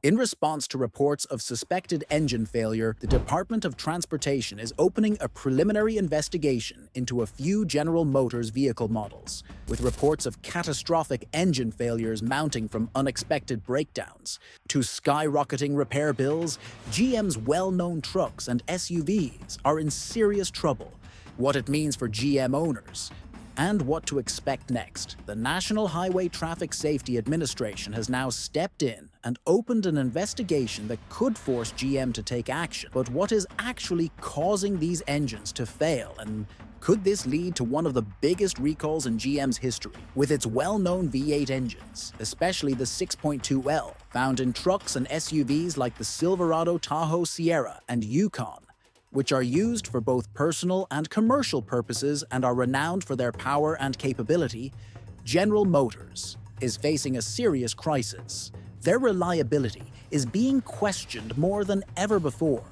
In response to reports of suspected engine failure, the Department of Transportation is opening a preliminary investigation into a few General Motors vehicle models, with reports of catastrophic engine failures mounting from unexpected breakdowns to skyrocketing repair bills. GM's well-known trucks and SUVs are in serious trouble. What it means for GM owners, and what to expect next. The National Highway Traffic Safety Administration has now stepped in and opened an investigation that could force GM to take action. But what is actually causing these engines to fail, and could this lead to one of the biggest recalls in GM's history? With its well-known V8 engines, especially the 6.2L, found in trucks and SUVs like the Silverado, Tahoe, Sierra, and Yukon, which are used for both personal and commercial purposes and are renowned for their power and capability, General Motors is facing a serious crisis. Their reliability is being questioned more than ever before,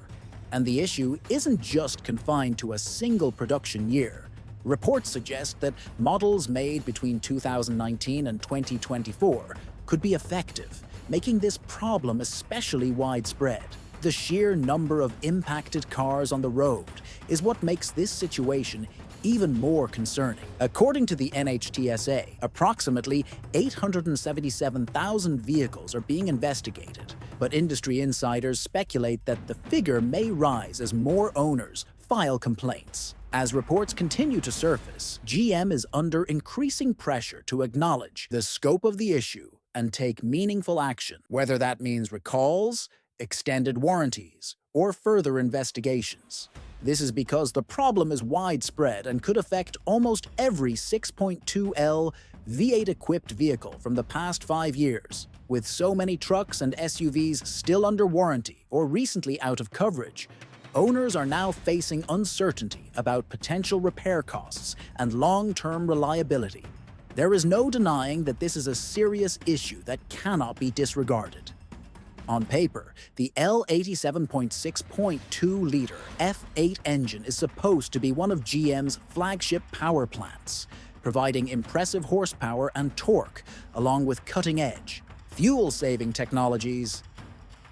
and the issue isn't just confined to a single production year. Reports suggest that models made between 2019 and 2024 could be affected, making this problem especially widespread. The sheer number of impacted cars on the road is what makes this situation even more concerning. According to the NHTSA, approximately 877,000 vehicles are being investigated, but industry insiders speculate that the figure may rise as more owners file complaints. As reports continue to surface, GM is under increasing pressure to acknowledge the scope of the issue and take meaningful action, whether that means recalls, extended warranties, or further investigations. This is because the problem is widespread and could affect almost every 6.2L V8-equipped vehicle from the past 5 years. With so many trucks and SUVs still under warranty or recently out of coverage, owners are now facing uncertainty about potential repair costs and long-term reliability. There is no denying that this is a serious issue that cannot be disregarded. On paper, the L87.6.2-liter F8 engine is supposed to be one of GM's flagship power plants, providing impressive horsepower and torque, along with cutting-edge, fuel-saving technologies.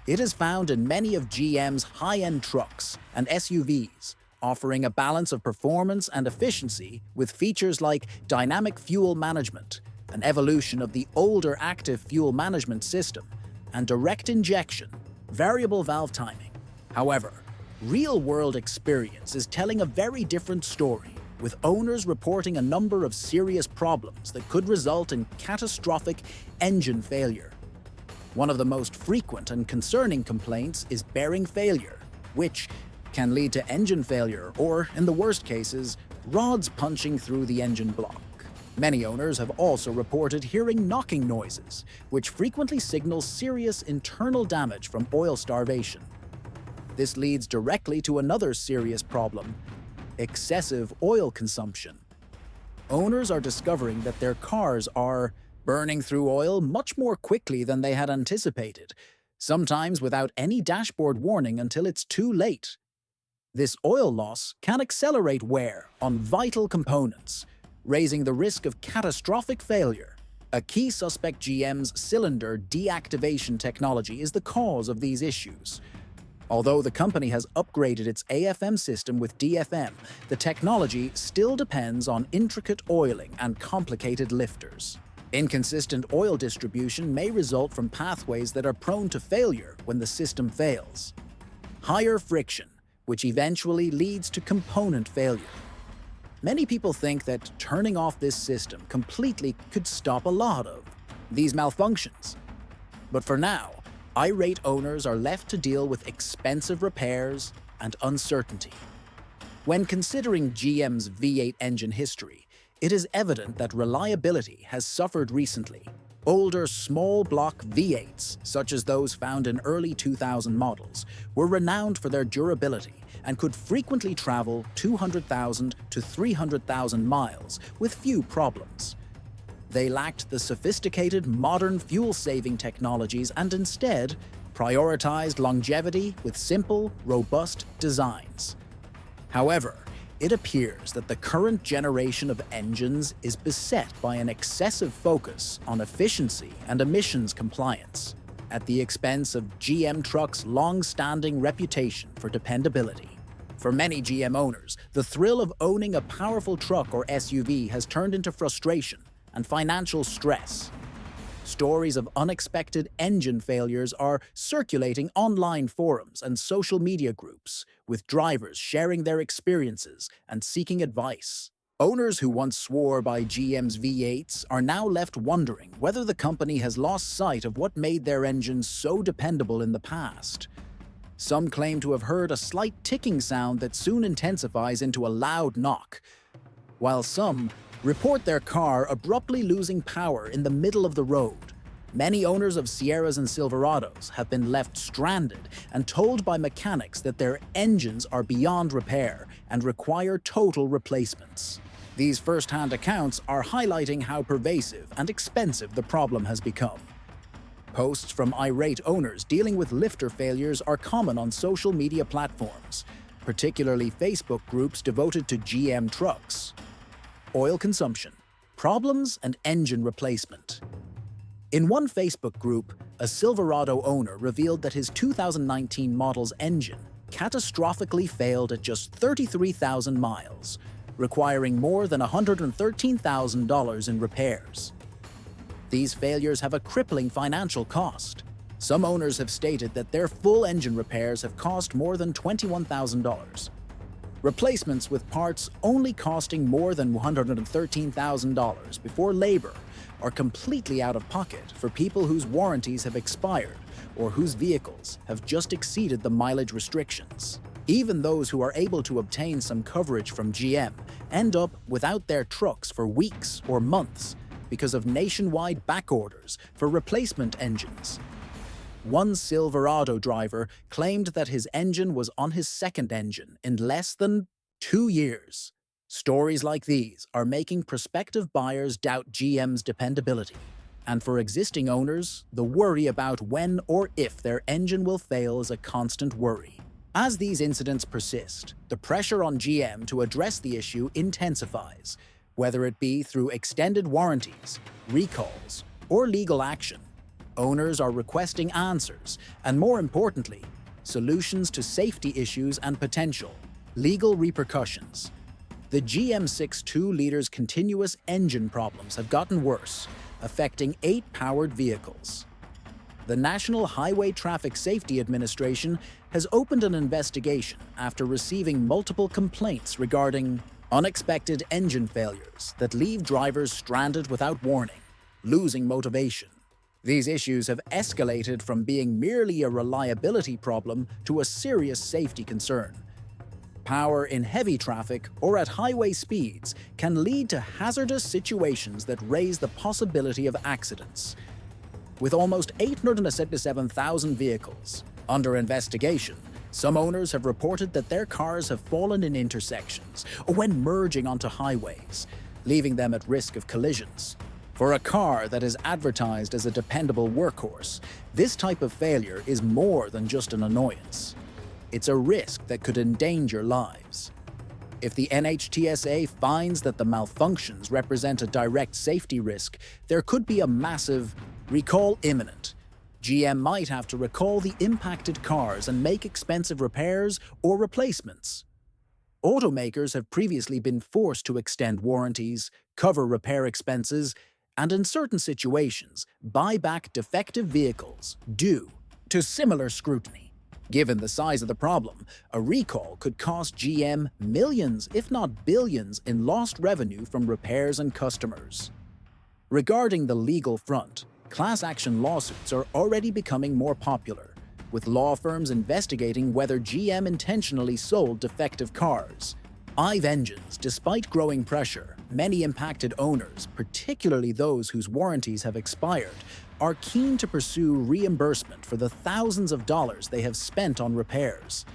It is found in many of GM's high-end trucks and SUVs, offering a balance of performance and efficiency with features like dynamic fuel management, an evolution of the older active fuel management system, and direct injection, variable valve timing. However, real-world experience is telling a very different story, with owners reporting a number of serious problems that could result in catastrophic engine failure. One of the most frequent and concerning complaints is bearing failure, which can lead to engine failure or, in the worst cases, rods punching through the engine block. Many owners have also reported hearing knocking noises, which frequently signal serious internal damage from oil starvation. This leads directly to another serious problem: excessive oil consumption. Owners are discovering that their cars are burning through oil much more quickly than they had anticipated, sometimes without any dashboard warning until it's too late. This oil loss can accelerate wear on vital components, raising the risk of catastrophic failure. A key suspect, GM's cylinder deactivation technology, is the cause of these issues. Although the company has upgraded its AFM system with DFM, the technology still depends on intricate oiling and complicated lifters. Inconsistent oil distribution may result from pathways that are prone to failure when the system fails. Higher friction, which eventually leads to component failure. Many people think that turning off this system completely could stop a lot of these malfunctions. But for now, irate owners are left to deal with expensive repairs and uncertainty. When considering GM's V8 engine history, it is evident that reliability has suffered recently. Older small-block V8s, such as those found in early 2000 models, were renowned for their durability and could frequently travel 200,000 to 300,000 miles with few problems. They lacked the sophisticated modern fuel-saving technologies and instead prioritized longevity with simple, robust designs. However, it appears that the current generation of engines is beset by an excessive focus on efficiency and emissions compliance. at the expense of GM Truck's long-standing reputation for dependability. For many GM owners, the thrill of owning a powerful truck or SUV has turned into frustration and financial stress. Stories of unexpected engine failures are circulating online forums and social media groups, with drivers sharing their experiences and seeking advice. Owners who once swore by GM's V8s are now left wondering whether the company has lost sight of what made their engines so dependable in the past. Some claim to have heard a slight ticking sound that soon intensifies into a loud knock, while some report their car abruptly losing power in the middle of the road. Many owners of Sierras and Silverados have been left stranded and told by mechanics that their engines are beyond repair and require total replacements. These first-hand accounts are highlighting how pervasive and expensive the problem has become. Posts from irate owners dealing with lifter failures are common on social media platforms, particularly Facebook groups devoted to GM trucks. Oil consumption, problems, and engine replacement. In one Facebook group, a Silverado owner revealed that his 2019 model's engine catastrophically failed at just 33,000 miles, requiring more than $113,000 in repairs. These failures have a crippling financial cost. Some owners have stated that their full engine repairs have cost more than $21,000. Replacements with parts only costing more than $113,000 before labor are completely out of pocket for people whose warranties have expired or whose vehicles have just exceeded the mileage restrictions. Even those who are able to obtain some coverage from GM end up without their trucks for weeks or months because of nationwide back orders for replacement engines. One Silverado driver claimed that his engine was on his second engine in less than 2 years. Stories like these are making prospective buyers doubt GM's dependability. And for existing owners, the worry about when or if their engine will fail is a constant worry. As these incidents persist, the pressure on GM to address the issue intensifies, whether it be through extended warranties, recalls, or legal action. Owners are requesting answers, and more importantly, solutions to safety issues and potential legal repercussions. The GM 6.2-liter's continuous engine problems have gotten worse, affecting 8 powered vehicles. The National Highway Traffic Safety Administration has opened an investigation after receiving multiple complaints regarding unexpected engine failures that leave drivers stranded without warning, losing motivation. These issues have escalated from being merely a reliability problem to a serious safety concern. Power in heavy traffic or at highway speeds can lead to hazardous situations that raise the possibility of accidents. With almost 877,000 vehicles under investigation, some owners have reported that their cars have fallen in intersections or when merging onto highways, leaving them at risk of collisions. For a car that is advertised as a dependable workhorse, this type of failure is more than just an annoyance. It's a risk that could endanger lives. If the NHTSA finds that the malfunctions represent a direct safety risk, there could be a massive recall imminent. GM might have to recall the impacted cars and make expensive repairs or replacements. Automakers have previously been forced to extend warranties, cover repair expenses, and in certain situations, buy back defective vehicles due to similar scrutiny. Given the size of the problem, a recall could cost GM millions, if not billions, in lost revenue from repairs and customers. Regarding the legal front, class action lawsuits are already becoming more popular, with law firms investigating whether GM intentionally sold defective cars. Engines, despite growing pressure, many impacted owners, particularly those whose warranties have expired, are keen to pursue reimbursement for the thousands of dollars they have spent on repairs.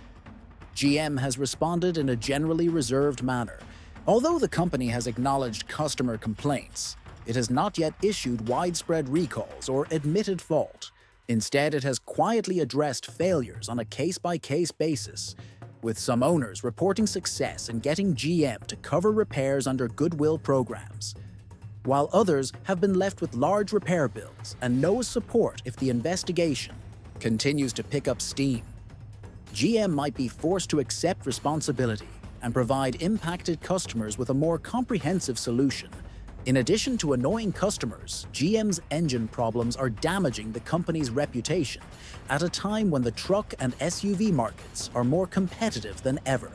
GM has responded in a generally reserved manner. Although the company has acknowledged customer complaints, it has not yet issued widespread recalls or admitted fault. Instead, it has quietly addressed failures on a case-by-case basis, with some owners reporting success in getting GM to cover repairs under goodwill programs. while others have been left with large repair bills and no support if the investigation continues to pick up steam. GM might be forced to accept responsibility and provide impacted customers with a more comprehensive solution. In addition to annoying customers, GM's engine problems are damaging the company's reputation at a time when the truck and SUV markets are more competitive than ever.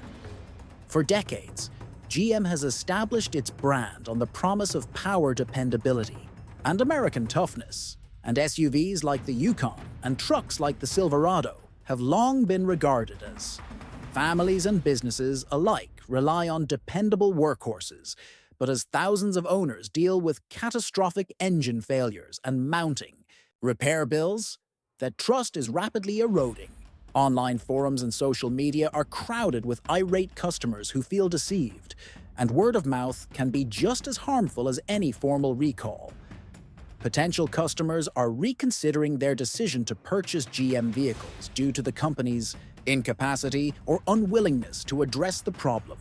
For decades, GM has established its brand on the promise of power dependability and American toughness, and SUVs like the Yukon and trucks like the Silverado have long been regarded as families and businesses alike rely on dependable workhorses, but as thousands of owners deal with catastrophic engine failures and mounting repair bills, that trust is rapidly eroding. Online forums and social media are crowded with irate customers who feel deceived, and word of mouth can be just as harmful as any formal recall. Potential customers are reconsidering their decision to purchase GM vehicles due to the company's incapacity or unwillingness to address the problem.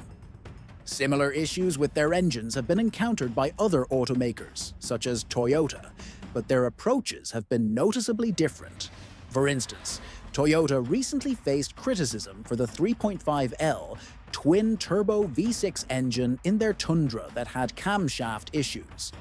Similar issues with their engines have been encountered by other automakers, such as Toyota, but their approaches have been noticeably different. For instance, Toyota recently faced criticism for the 3.5L twin-turbo V6 engine in their Tundra that had camshaft issues.